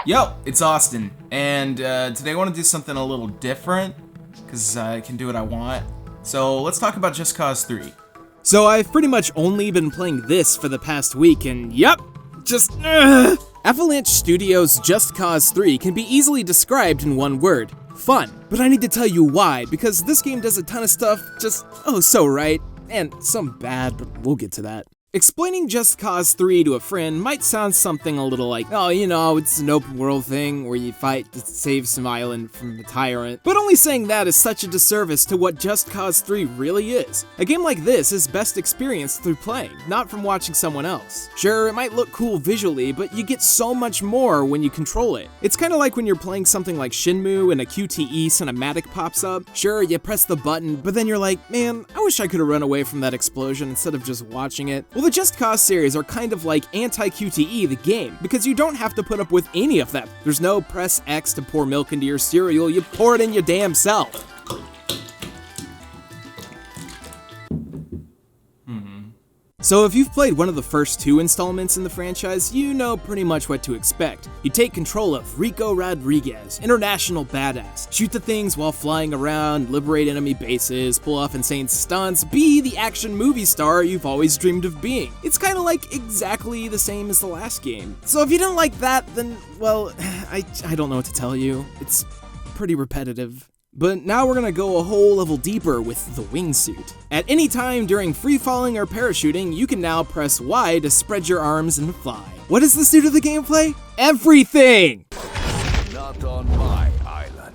Yo, it's Austin, and today I want to do something a little different, because I can do what I want. So let's talk about Just Cause 3. So I've pretty much only been playing this for the past week, and yep, just Avalanche Studios' Just Cause 3 can be easily described in one word: fun. But I need to tell you why, because this game does a ton of stuff just so right, and some bad, but we'll get to that. Explaining Just Cause 3 to a friend might sound something a little like, it's an open world thing where you fight to save some island from a tyrant, but only saying that is such a disservice to what Just Cause 3 really is. A game like this is best experienced through playing, not from watching someone else. Sure, it might look cool visually, but you get so much more when you control it. It's kinda like when you're playing something like Shenmue and a QTE cinematic pops up. Sure, you press the button, but then you're like, man, I wish I could've run away from that explosion instead of just watching it. Well, the Just Cause series are kind of like anti-QTE the game, because you don't have to put up with any of them. There's no press X to pour milk into your cereal, you pour it in your damn self. So if you've played one of the first two installments in the franchise, you know pretty much what to expect. You take control of Rico Rodriguez, international badass, shoot the things while flying around, liberate enemy bases, pull off insane stunts, be the action movie star you've always dreamed of being. It's kinda like exactly the same as the last game. So if you didn't like that, then, well, I don't know what to tell you. It's pretty repetitive. But now we're gonna go a whole level deeper with the wingsuit. At any time during free falling or parachuting, you can now press Y to spread your arms and fly. What does this do to the gameplay? Everything! Not on my island.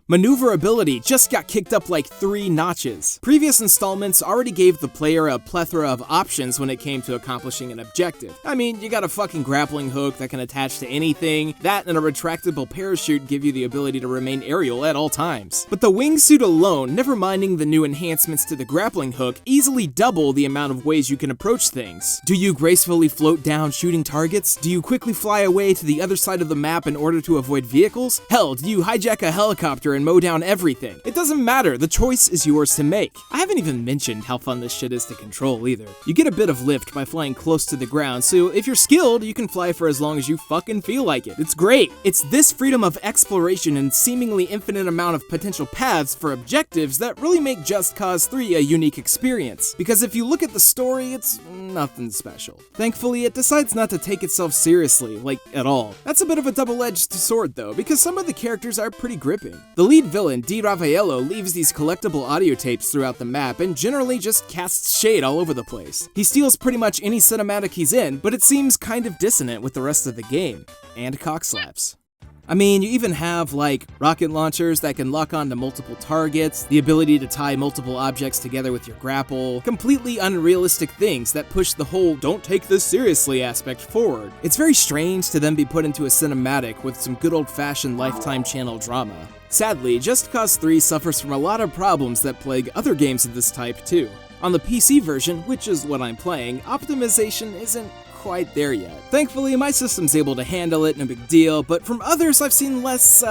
Maneuverability just got kicked up like 3 notches. Previous installments already gave the player a plethora of options when it came to accomplishing an objective. I mean, you got a fucking grappling hook that can attach to anything, that and a retractable parachute give you the ability to remain aerial at all times. But the wingsuit alone, never minding the new enhancements to the grappling hook, easily double the amount of ways you can approach things. Do you gracefully float down shooting targets? Do you quickly fly away to the other side of the map in order to avoid vehicles? Hell, do you hijack a helicopter and mow down everything? It doesn't matter, the choice is yours to make. I haven't even mentioned how fun this shit is to control either. You get a bit of lift by flying close to the ground, so if you're skilled, you can fly for as long as you fucking feel like it. It's great! It's this freedom of exploration and seemingly infinite amount of potential paths for objectives that really make Just Cause 3 a unique experience. Because if you look at the story, it's nothing special. Thankfully, it decides not to take itself seriously, like, at all. That's a bit of a double-edged sword though, because some of the characters are pretty gripping. The lead villain, Di Raffaello, leaves these collectible audio tapes throughout the map and generally just casts shade all over the place. He steals pretty much any cinematic he's in, but it seems kind of dissonant with the rest of the game. And cockslaps. I mean, you even have, like, rocket launchers that can lock onto multiple targets, the ability to tie multiple objects together with your grapple, completely unrealistic things that push the whole don't take this seriously aspect forward. It's very strange to then be put into a cinematic with some good old-fashioned Lifetime channel drama. Sadly, Just Cause 3 suffers from a lot of problems that plague other games of this type too. On the PC version, which is what I'm playing, optimization isn't quite there yet. Thankfully, my system's able to handle it, no big deal, but from others I've seen less,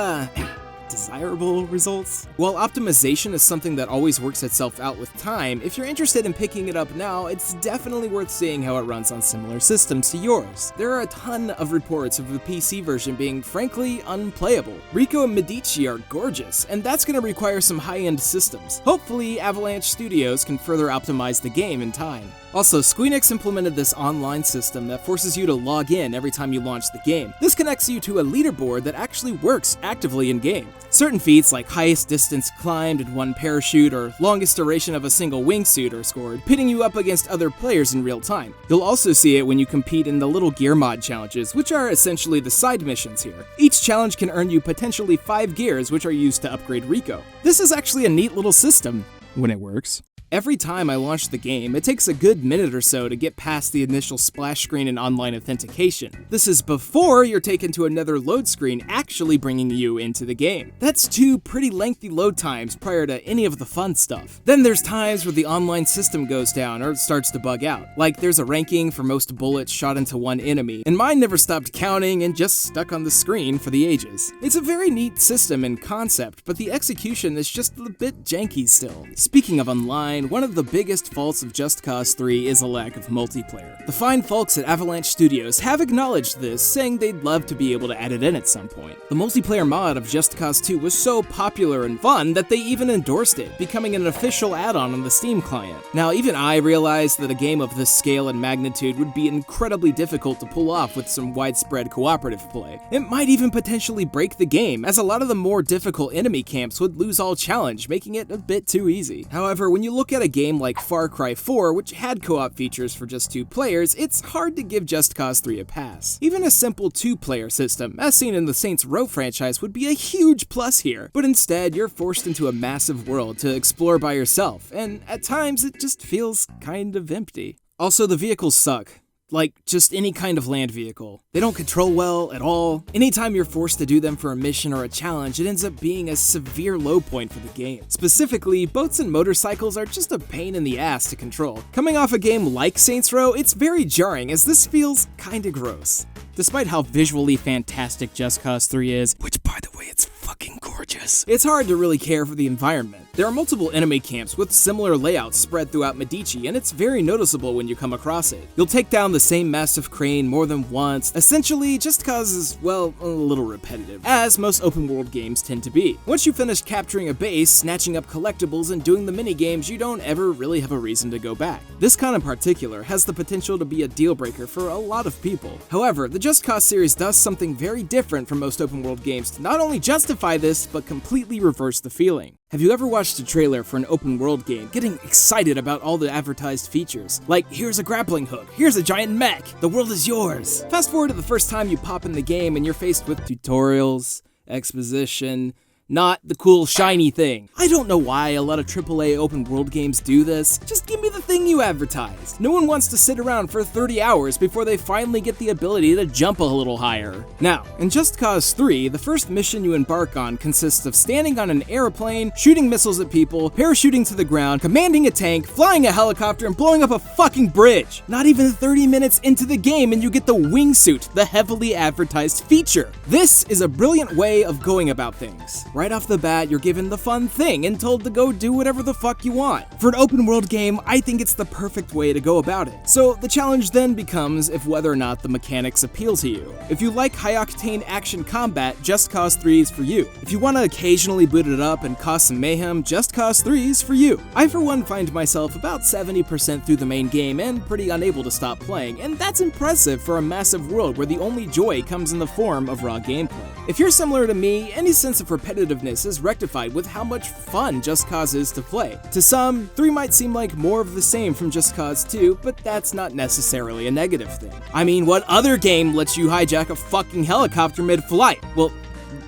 desirable results. While optimization is something that always works itself out with time, if you're interested in picking it up now, it's definitely worth seeing how it runs on similar systems to yours. There are a ton of reports of the PC version being frankly unplayable. Rico and Medici are gorgeous, and that's gonna require some high-end systems. Hopefully, Avalanche Studios can further optimize the game in time. Also, Squeenix implemented this online system that forces you to log in every time you launch the game. This connects you to a leaderboard that actually works actively in-game. Certain feats like highest distance climbed in one parachute or longest duration of a single wingsuit are scored, pitting you up against other players in real time. You'll also see it when you compete in the little gear mod challenges, which are essentially the side missions here. Each challenge can earn you potentially 5 gears, which are used to upgrade Rico. This is actually a neat little system, when it works. Every time I launch the game, it takes a good minute or so to get past the initial splash screen and online authentication. This is before you're taken to another load screen actually bringing you into the game. That's 2 pretty lengthy load times prior to any of the fun stuff. Then there's times where the online system goes down or it starts to bug out. Like there's a ranking for most bullets shot into one enemy, and mine never stopped counting and just stuck on the screen for the ages. It's a very neat system and concept, but the execution is just a bit janky still. Speaking of online, mine, one of the biggest faults of Just Cause 3 is a lack of multiplayer. The fine folks at Avalanche Studios have acknowledged this, saying they'd love to be able to add it in at some point. The multiplayer mod of Just Cause 2 was so popular and fun that they even endorsed it, becoming an official add-on on the Steam client. Now, even I realized that a game of this scale and magnitude would be incredibly difficult to pull off with some widespread cooperative play. It might even potentially break the game, as a lot of the more difficult enemy camps would lose all challenge, making it a bit too easy. However, when you look at a game like Far Cry 4, which had co-op features for just 2 players, it's hard to give Just Cause 3 a pass. Even a simple 2-player system, as seen in the Saints Row franchise, would be a huge plus here, but instead you're forced into a massive world to explore by yourself, and at times it just feels kind of empty. Also, the vehicles suck. Like, just any kind of land vehicle. They don't control well at all. Anytime you're forced to do them for a mission or a challenge, it ends up being a severe low point for the game. Specifically, boats and motorcycles are just a pain in the ass to control. Coming off a game like Saints Row, it's very jarring, as this feels kinda gross. Despite how visually fantastic Just Cause 3 is, which by the way, it's fucking gorgeous, it's hard to really care for the environment. There are multiple enemy camps with similar layouts spread throughout Medici, and it's very noticeable when you come across it. You'll take down the same massive crane more than once. Essentially, Just Cause is, well, a little repetitive, as most open world games tend to be. Once you finish capturing a base, snatching up collectibles, and doing the minigames, you don't ever really have a reason to go back. This kind in particular has the potential to be a deal breaker for a lot of people. However, the Just Cause series does something very different from most open world games to not only justify this, but completely reverse the feeling. Have you ever watched a trailer for an open world game, getting excited about all the advertised features? Like, here's a grappling hook, here's a giant mech, the world is yours. Fast forward to the first time you pop in the game and you're faced with tutorials, exposition, not the cool shiny thing. I don't know why a lot of AAA open world games do this. Just give me the thing you advertised. No one wants to sit around for 30 hours before they finally get the ability to jump a little higher. Now, in Just Cause 3, the first mission you embark on consists of standing on an airplane, shooting missiles at people, parachuting to the ground, commanding a tank, flying a helicopter, and blowing up a fucking bridge. Not even 30 minutes into the game and you get the wingsuit, the heavily advertised feature. This is a brilliant way of going about things. Right off the bat, you're given the fun thing and told to go do whatever the fuck you want. For an open world game, I think it's the perfect way to go about it. So the challenge then becomes if whether or not the mechanics appeal to you. If you like high-octane action combat, Just Cause 3 is for you. If you want to occasionally boot it up and cause some mayhem, Just Cause 3 is for you. I for one find myself about 70% through the main game and pretty unable to stop playing, and that's impressive for a massive world where the only joy comes in the form of raw gameplay. If you're similar to me, any sense of repetitiveness is rectified with how much fun Just Cause is to play. To some, 3 might seem like more of the same from Just Cause 2, but that's not necessarily a negative thing. I mean, what other game lets you hijack a fucking helicopter mid-flight? Well,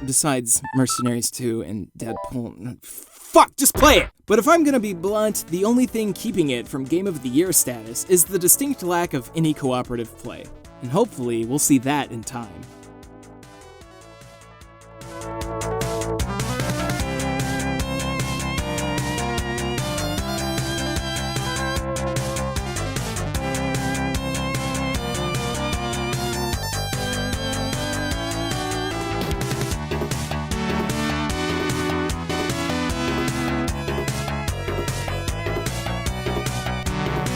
besides Mercenaries 2 and Deadpool. Fuck, just play it! But if I'm gonna be blunt, the only thing keeping it from Game of the Year status is the distinct lack of any cooperative play. And hopefully, we'll see that in time.